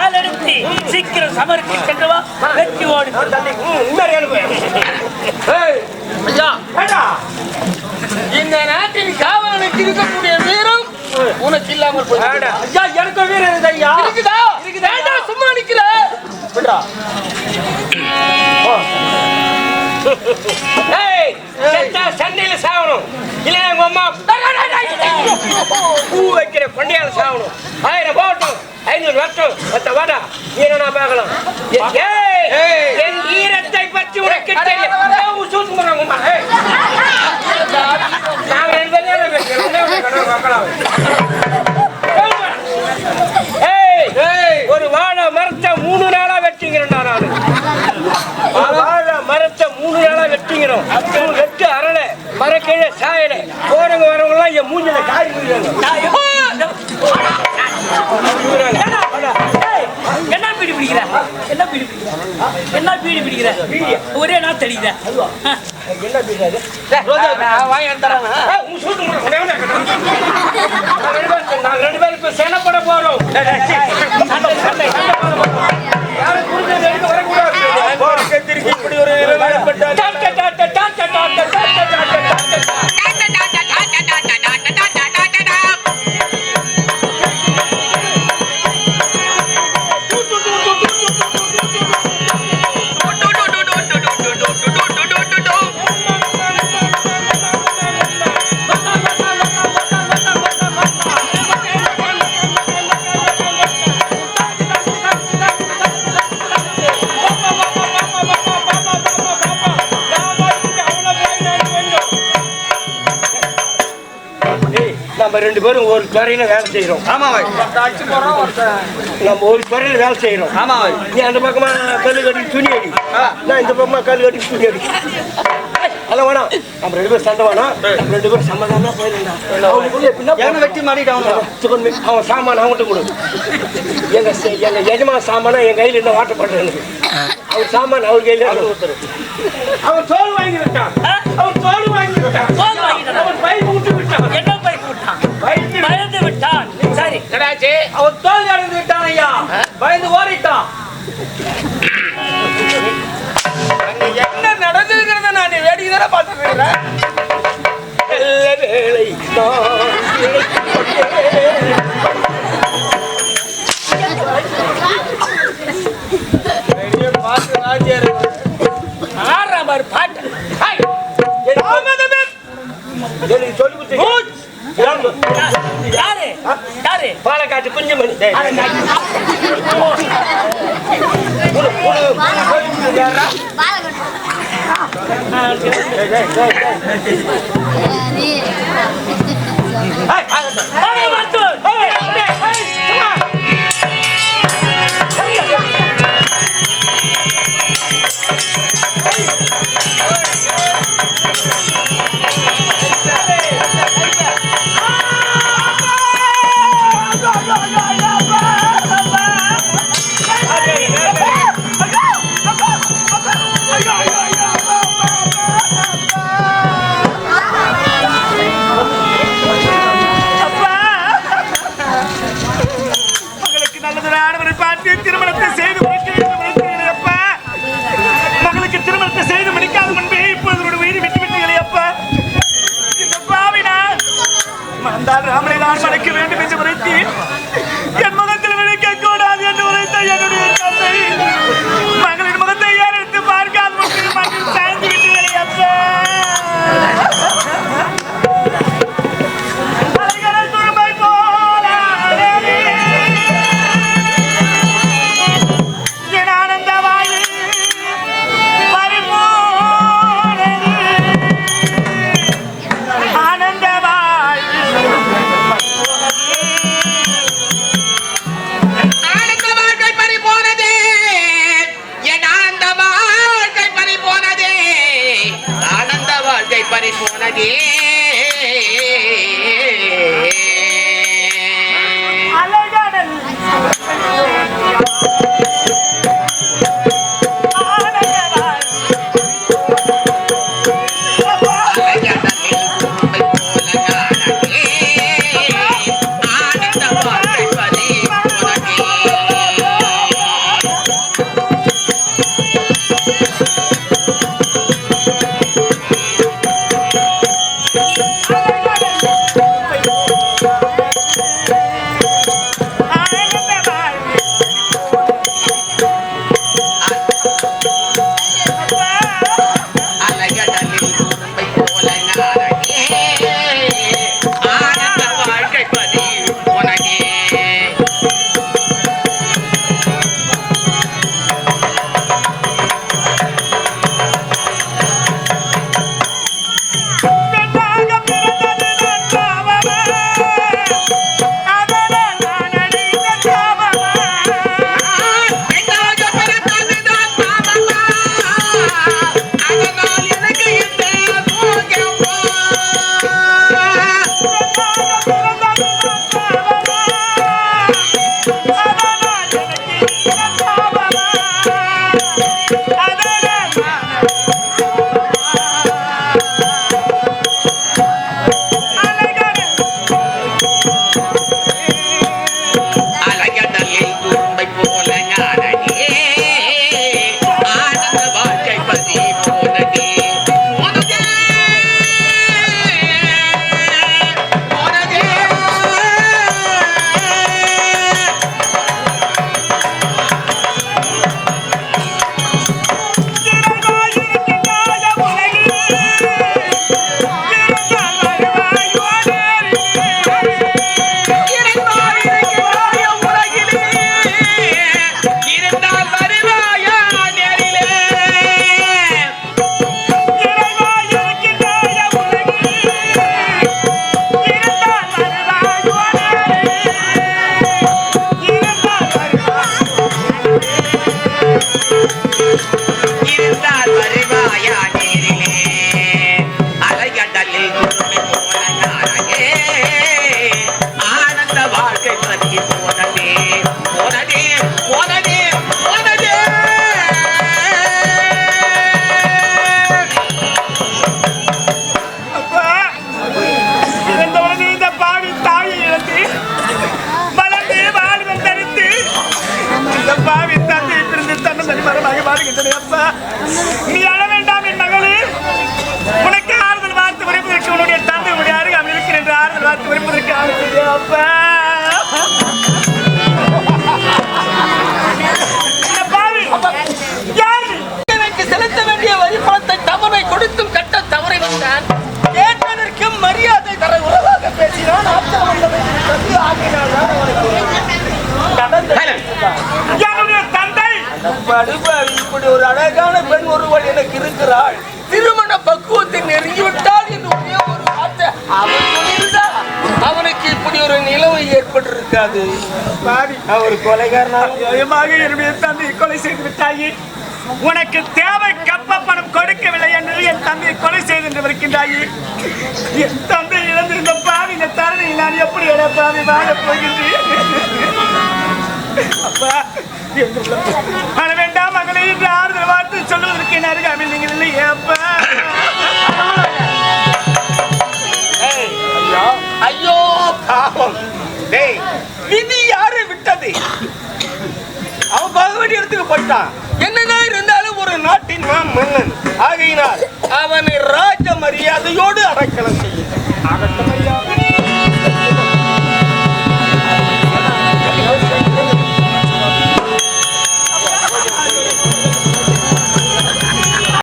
கால் எடுத்து சீக்கிரம் சமருக்கு சென்றவா வெற்றி ஓடு. இந்த நாட்டின் காவலனுக்கு இருக்கக்கூடிய வீரம் உனக்கு இல்லாமல் போயிடுச்சு. ஐயா எனக்கு வீரம் ஐயா இருக்குதா? இருக்குதா? சும்மா நிக்கிற சண்டையில சாகணும் இல்ல எங்க அம்மா பூ வைக்கிற கொண்டையால சாகணும். 1000 போகட்டும் 500 வரட்டும் மத்த வாடா ஈரனா பார்க்கலாம். என் ஈரத்தை பற்றி உனக்கு ஒரு வாழை மரத்தை 3 நாளா வெட்டிங்கிறேன்டா. நானு வாழை மரத்தை 3 நாளா வெட்டிங்கிறோம். வெட்டு அரளை மரக்கீழே சாயல போறவங்க வரவங்க எல்லாம் என் மூஞ்சில காய் என்ன பீடி பிடிக்கிற? என்ன பீடி பிடிக்கிற? என்ன பீடி பிடிக்கிற? ஒரே நாள் தெரியுத என்ன பீடாது வாங்கி தராங்க. நாங்க 2 பேரும் இப்ப சேனப்பட போறோம். யாரும் புரிஞ்சது எடுத்து வரக்கூடாது. இப்படி ஒரு நம்ம 2 பேரும் ஒரு துறையில வேலை செய்யறோம். ஆமா பாய். நம்ம ஒரு துறையில வேலை செய்யறோம். ஆமா பாய். நீ அந்த பக்கமா கல்லு கட்டி துணி அடி, நான் இந்த பக்கமா கல்லு கட்டி துணி அடி. அதெல்லாம் வேணாம். நம்ம 2 பேரும் சண்டை வேணாம். 2 பேரும் சமாதானமா போயிடலாம். என்ன வெட்டி மாட்டிட்டான் அவன் சாமான அவன்கிட்ட கொடு. எங்க எஜமான சாமான என் கையில என்ன வாட்ட பண்றேன். அவர் சாமான அவர் கையில அவன் தோல் வாங்கி விட்டான். அவன் தோல் வாங்கி விட்டான். அவன் பை விட்டு விட்டான். என்ன பை விட்டான்? பயந்து விட்டான். சரி கடாச்சி அவன் தோல் இறந்து விட்டான் ஐயா. பயந்து ஓடிட்டான். என்ன நடந்ததுங்கிறத நான் வேடிக்கை தானே பார்த்துட்டு இருக்கிறேன். வேலை பார்த்து ராஜியாரு பாட்டு சொல்லி கொடுத்து யாரு யாரு? பாலக்காட்டு குஞ்சுமணி. திருமணத்தை செய்து அப்பா, மகளுக்கு திருமணத்தை செய்து முடிக்காத முன்பே இப்போது உயிரை விட்டுவிட்டீங்களே அப்பா. இந்த பாவினா மந்தால் ராமனை நான் மறைக்க வேண்டும் என்று உரைத்தேன். என் முகத்தில் விழிக்க கூடாது என்று உரைத்த என்னுடைய தந்தை மகளின் முகத்தை ஏறெடுத்து பார்க்காத மகள் சாய்ந்து விட்டீங்களே அப்பா. நீ அழ வேண்டாம் என் மகளே. உனக்கு ஆறுதல் வார்த்தை உரைப்பதற்கு உன்னுடைய தந்தை உடைய அருகாமல் இருக்கிற என்று ஆறுதல் வார்த்தை உரைப்பதற்கு ஆறுதல் அப்பா. செலுத்த வேண்டிய வரி பணத்தை தவறை கொடுத்தும் கட்ட தவறை வந்தான். கேட்டதற்கு மரியாதை தர உறவாக பேசினான். என்னுடைய தந்தை இப்படி ஒரு அழகான பெண் ஒருவள் எனக்கு இருக்கிறாள். திருமண பக்குவத்தை நெருங்கிவிட்டால் என்று ஒரே ஒரு வார்த்தை அவன் சொல்லியிருந்தால் அவனுக்கு இப்படி ஒரு நிலவு ஏற்பட்டிருக்காது. அவர் கொலைகாரனாக என்னுடைய தந்தையை கொலை செய்து விட்டாயே. உனக்கு தேவை கப்ப பணம் கொடுக்கவில்லை என்று என் தந்தையை கொலை செய்து இருக்கின்றாயே. என் தந்தை இழந்திருந்த பாவி இந்த தருணையில் நான் எப்படி பாவி வாழப் போகின்றேன்? அப்பா அழ வேண்டாம் மகளே என்று ஆறுதல் வார்த்தை சொல்வதற்கு என் அருகாமல் நீங்கள் இல்லையே அப்பா. ஐயோ பாவம். விதி யாரை விட்டது? அவன் பகவதி இடத்துக்கு போயிட்டான். என்னதான் இருந்தாலும் ஒரு நாட்டின் மன்னன் ஆகையினால் அவனை ராஜ மரியாதையோடு அடைக்கலம் செய்ய